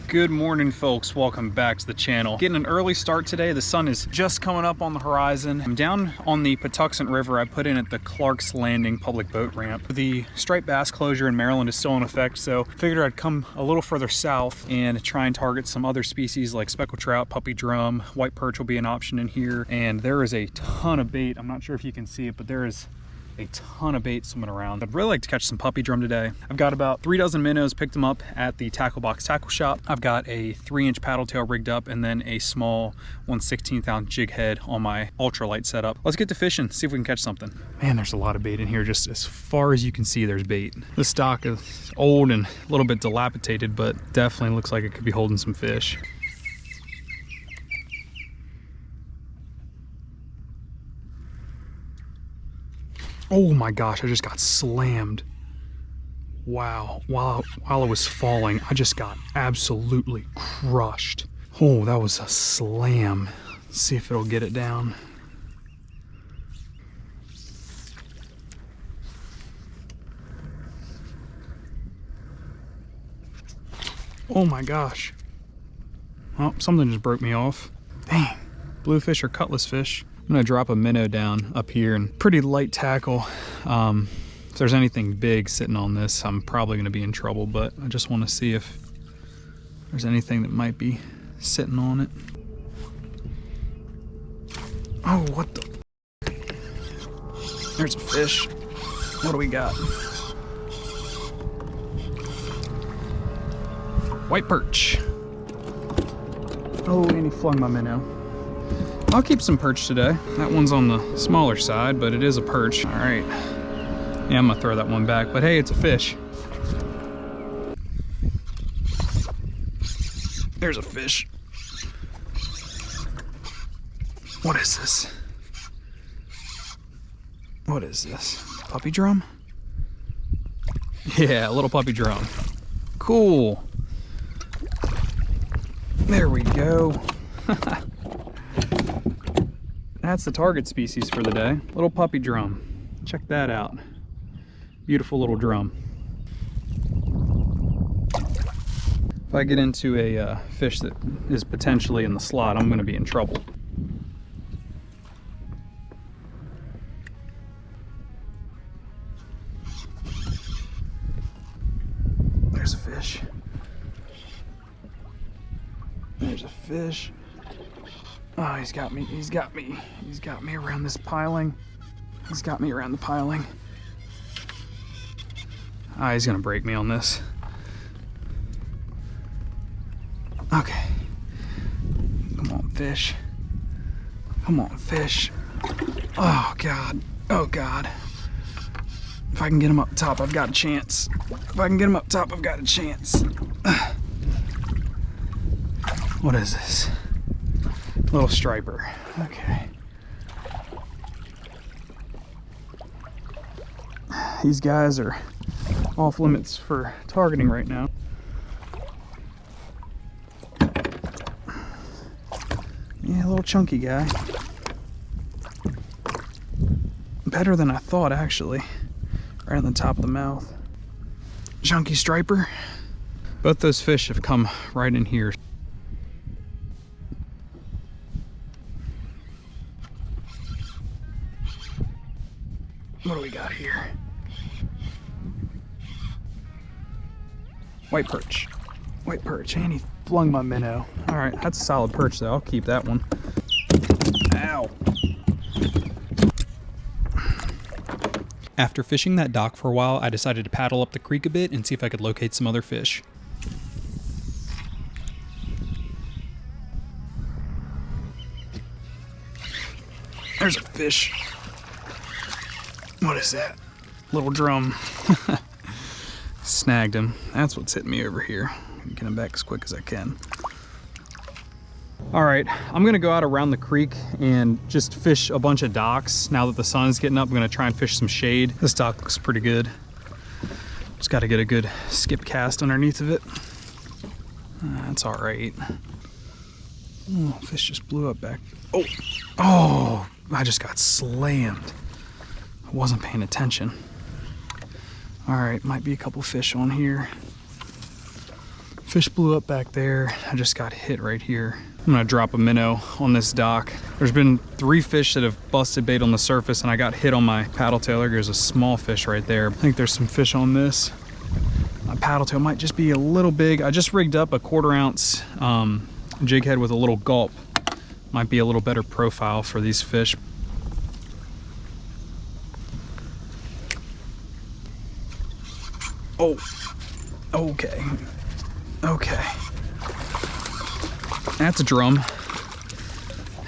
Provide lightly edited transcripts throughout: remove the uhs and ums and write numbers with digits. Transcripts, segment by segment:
Good morning, folks. Welcome back to the channel. Getting an early start today. The sun is just coming up on the horizon. I'm down on the Patuxent River. I put in at the Clark's Landing public boat ramp. The striped bass closure in Maryland is still in effect, so figured I'd come a little further south and try and target some other species like speckled trout, puppy drum, white perch will be an option in here. And there is a ton of bait. I'm not sure if you can see it, but there is a ton of bait swimming around. I'd really like to catch some puppy drum today. I've got about 3 dozen minnows, picked them up at the Tackle Box Tackle Shop. I've got a 3-inch paddle tail rigged up and then a small 1/16 ounce jig head on my ultralight setup. Let's get to fishing, see if we can catch something. Man, there's a lot of bait in here. Just as far as you can see, there's bait. This stock is old and a little bit dilapidated, but definitely looks like it could be holding some fish. Oh my gosh, I just got slammed. Wow, while I was falling, I just got absolutely crushed. Oh, that was a slam. Let's see if it'll get it down. Oh my gosh. Oh, something just broke me off. Dang, bluefish or cutlass fish. I'm gonna drop a minnow down up here and pretty light tackle. If there's anything big sitting on this, I'm probably gonna be in trouble, but I just wanna see if there's anything that might be sitting on it. Oh, what the? There's a fish. What do we got? White perch. Oh, and he flung my minnow. I'll keep some perch today. That one's on the smaller side, but it is a perch. All right. Yeah, I'm gonna throw that one back, but hey, it's a fish. There's a fish. What is this? What is this? Puppy drum? Yeah, a little puppy drum. Cool. There we go. That's the target species for the day. Little puppy drum. Check that out. Beautiful little drum. If I get into a fish that is potentially in the slot, I'm going to be in trouble. There's a fish. There's a fish. Oh, he's got me, he's got me. He's got me around this piling. He's got me around the piling. Ah, he's gonna break me on this. Okay. Come on, fish. Come on, fish. Oh, God. Oh, God. If I can get him up top, I've got a chance. If I can get him up top, I've got a chance. What is this? Little striper. Okay. These guys are off limits for targeting right now. Yeah, a little chunky guy. Better than I thought, actually. Right on the top of the mouth. Chunky striper. Both those fish have come right in here. What do we got here? White perch. White perch, and he flung my minnow. All right, that's a solid perch though. I'll keep that one. Ow. After fishing that dock for a while, I decided to paddle up the creek a bit and see if I could locate some other fish. There's a fish. What is that? Little drum. Snagged him. That's what's hitting me over here. Get him back as quick as I can. All right, I'm gonna go out around the creek and just fish a bunch of docks. Now that the sun is getting up, I'm gonna try and fish some shade. This dock looks pretty good. Just gotta get a good skip cast underneath of it. That's all right. Oh, fish just blew up back. Oh, I just got slammed. I wasn't paying attention. All right, might be a couple fish on here. Fish blew up back there. I just got hit right here. I'm gonna drop a minnow on this dock. There's been 3 fish that have busted bait on the surface and I got hit on my paddle tail. There's a small fish right there. I think there's some fish on this. My paddle tail might just be a little big. I just rigged up a 1/4 ounce jig head with a little gulp. Might be a little better profile for these fish. Oh, okay. Okay. That's a drum.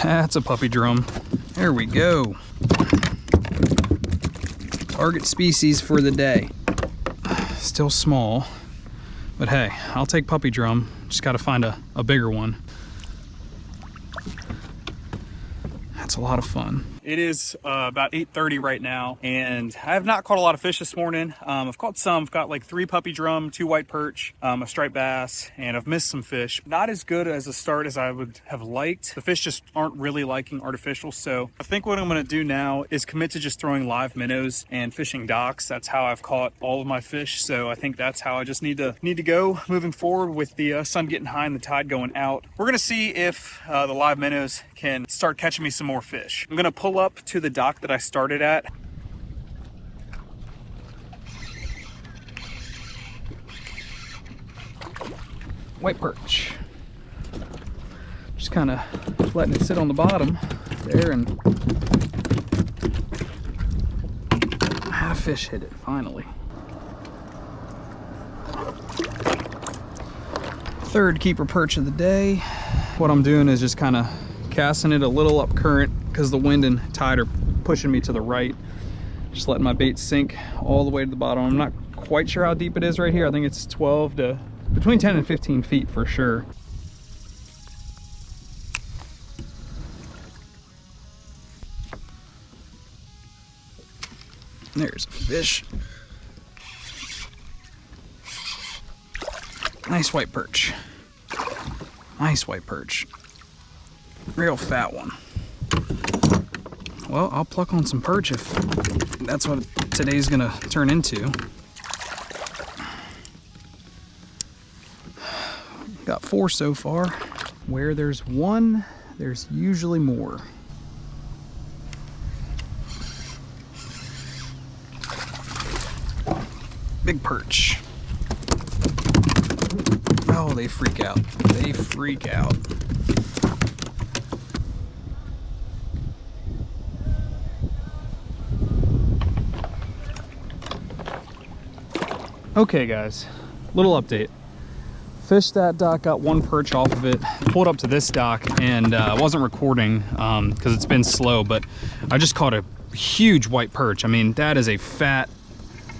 That's a puppy drum. There we go. Target species for the day. Still small, but hey, I'll take puppy drum. Just gotta find a bigger one. That's a lot of fun. It is about 8:30 right now, and I have not caught a lot of fish this morning. I've caught some. I've got like 3 puppy drum, 2 white perch, a striped bass, and I've missed some fish. Not as good as a start as I would have liked. The fish just aren't really liking artificial, so I think what I'm gonna do now is commit to just throwing live minnows and fishing docks. That's how I've caught all of my fish, so I think that's how I just need to go moving forward with the sun getting high and the tide going out. We're gonna see if the live minnows can start catching me some more fish. I'm gonna pull up to the dock that I started at. White perch. Just kind of letting it sit on the bottom there, and I had a fish hit it finally. 3rd keeper perch of the day. What I'm doing is just kind of casting it a little up current because the wind and tide are pushing me to the right. Just letting my bait sink all the way to the bottom. I'm not quite sure how deep it is right here. I think it's 12 to between 10 and 15 feet for sure. There's a fish. Nice white perch. Nice white perch. Real fat one. Well, I'll pluck on some perch if that's what today's gonna turn into. Got 4 so far. Where there's one, there's usually more. Big perch. Oh, they freak out. They freak out. Okay guys, little update. Fished that dock, got 1 perch off of it, pulled up to this dock, and I wasn't recording because it's been slow, but I just caught a huge white perch. I mean, that is a fat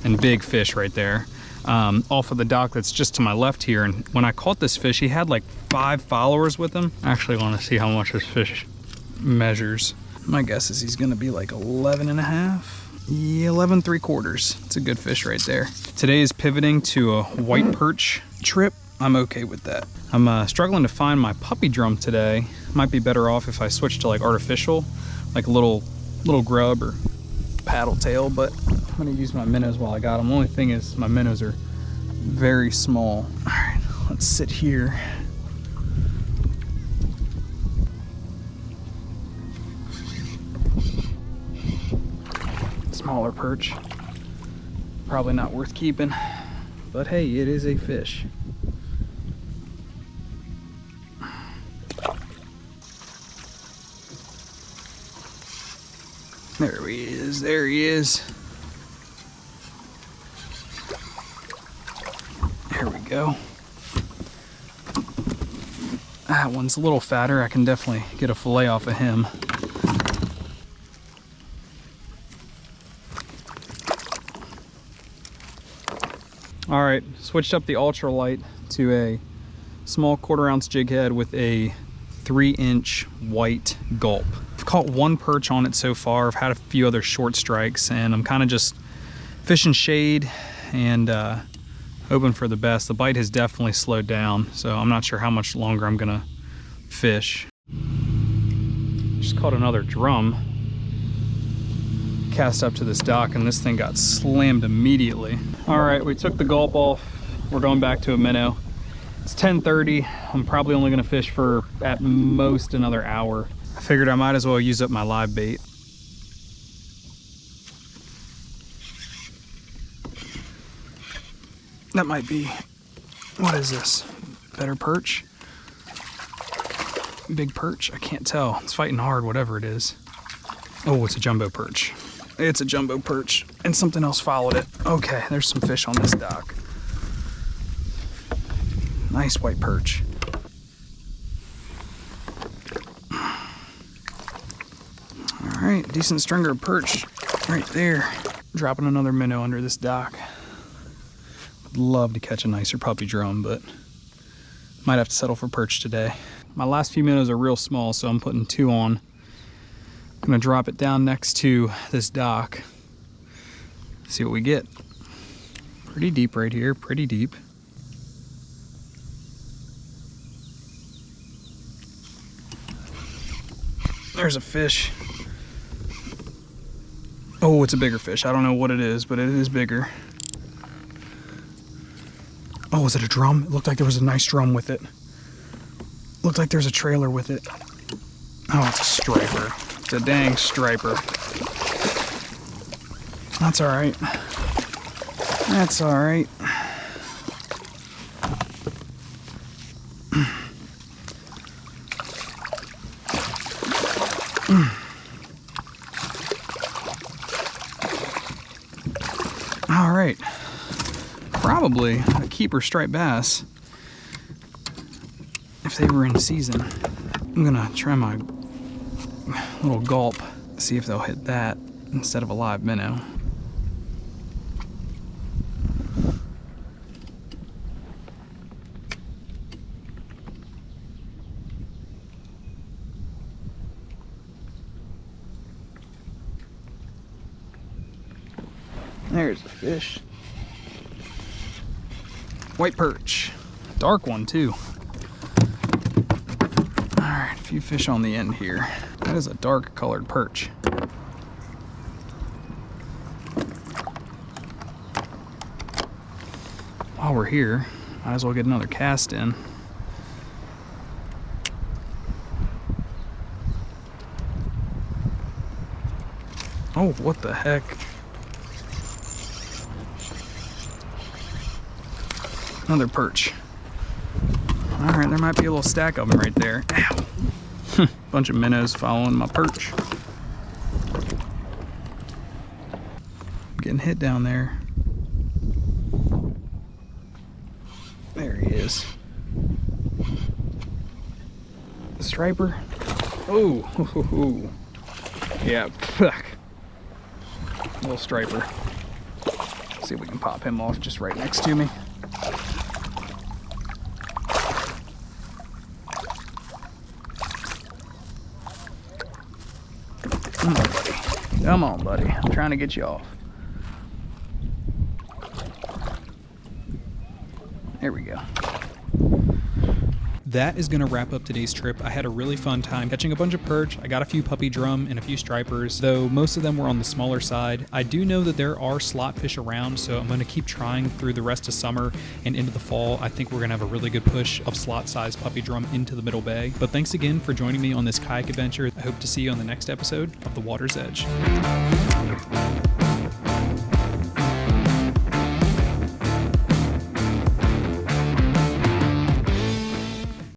and big fish right there. Off of the dock that's just to my left here, and when I caught this fish, he had like 5 followers with him. I actually want to see how much this fish measures. My guess is he's gonna be like 11.5. Yeah, 11.75. It's a good fish right there. Today is pivoting to a white perch trip. I'm okay with that. I'm struggling to find my puppy drum today. Might be better off if I switch to like artificial, like a little grub or paddle tail, but I'm gonna use my minnows while I got them. The only thing is my minnows are very small. All right, let's sit here. Smaller perch, probably not worth keeping, but hey, it is a fish. There he is, there he is. There we go. That one's a little fatter. I can definitely get a fillet off of him. All right, switched up the ultralight to a small 1/4 ounce jig head with a 3-inch white gulp. I've caught 1 perch on it so far. I've had a few other short strikes, and I'm kind of just fishing shade and hoping for the best. The bite has definitely slowed down, so I'm not sure how much longer I'm gonna fish. Just caught another drum. Cast up to this dock, and this thing got slammed immediately. All right, we took the gulp off. We're going back to a minnow. It's 10:30. I'm probably only gonna fish for at most another hour. I figured I might as well use up my live bait. That might be, what is this? Better perch? Big perch? I can't tell. It's fighting hard, whatever it is. Oh, it's a jumbo perch. It's a jumbo perch. And something else followed it. Okay, there's some fish on this dock. Nice white perch. All right, decent stringer of perch right there. Dropping another minnow under this dock. Would love to catch a nicer puppy drum, but might have to settle for perch today. My last few minnows are real small, so I'm putting 2 on. I'm gonna drop it down next to this dock. See what we get. Pretty deep right here, pretty deep. There's a fish. Oh, it's a bigger fish. I don't know what it is, but it is bigger. Oh, was it a drum? It looked like there was a nice drum with it. Looked like there's a trailer with it. Oh, it's a striper. It's a dang striper. That's all right. That's all right. All right. Probably a keeper striped bass if they were in season. I'm gonna try my little gulp, see if they'll hit that instead of a live minnow. There's a fish. White perch. Dark one too. Alright, a few fish on the end here. That is a dark colored perch. While we're here, might as well get another cast in. Oh, what the heck? Another perch. All right, there might be a little stack of them right there. Ow. Bunch of minnows following my perch. Getting hit down there. There he is. The striper. Oh, yeah, fuck. Little striper. See if we can pop him off just right next to me. Come on, buddy. Come on, buddy. I'm trying to get you off. There we go. That is going to wrap up today's trip. I had a really fun time catching a bunch of perch. I got a few puppy drum and a few stripers, though most of them were on the smaller side. I do know that there are slot fish around, so I'm going to keep trying through the rest of summer and into the fall. I think we're going to have a really good push of slot-sized puppy drum into the Middle Bay. But thanks again for joining me on this kayak adventure. I hope to see you on the next episode of The Water's Edge.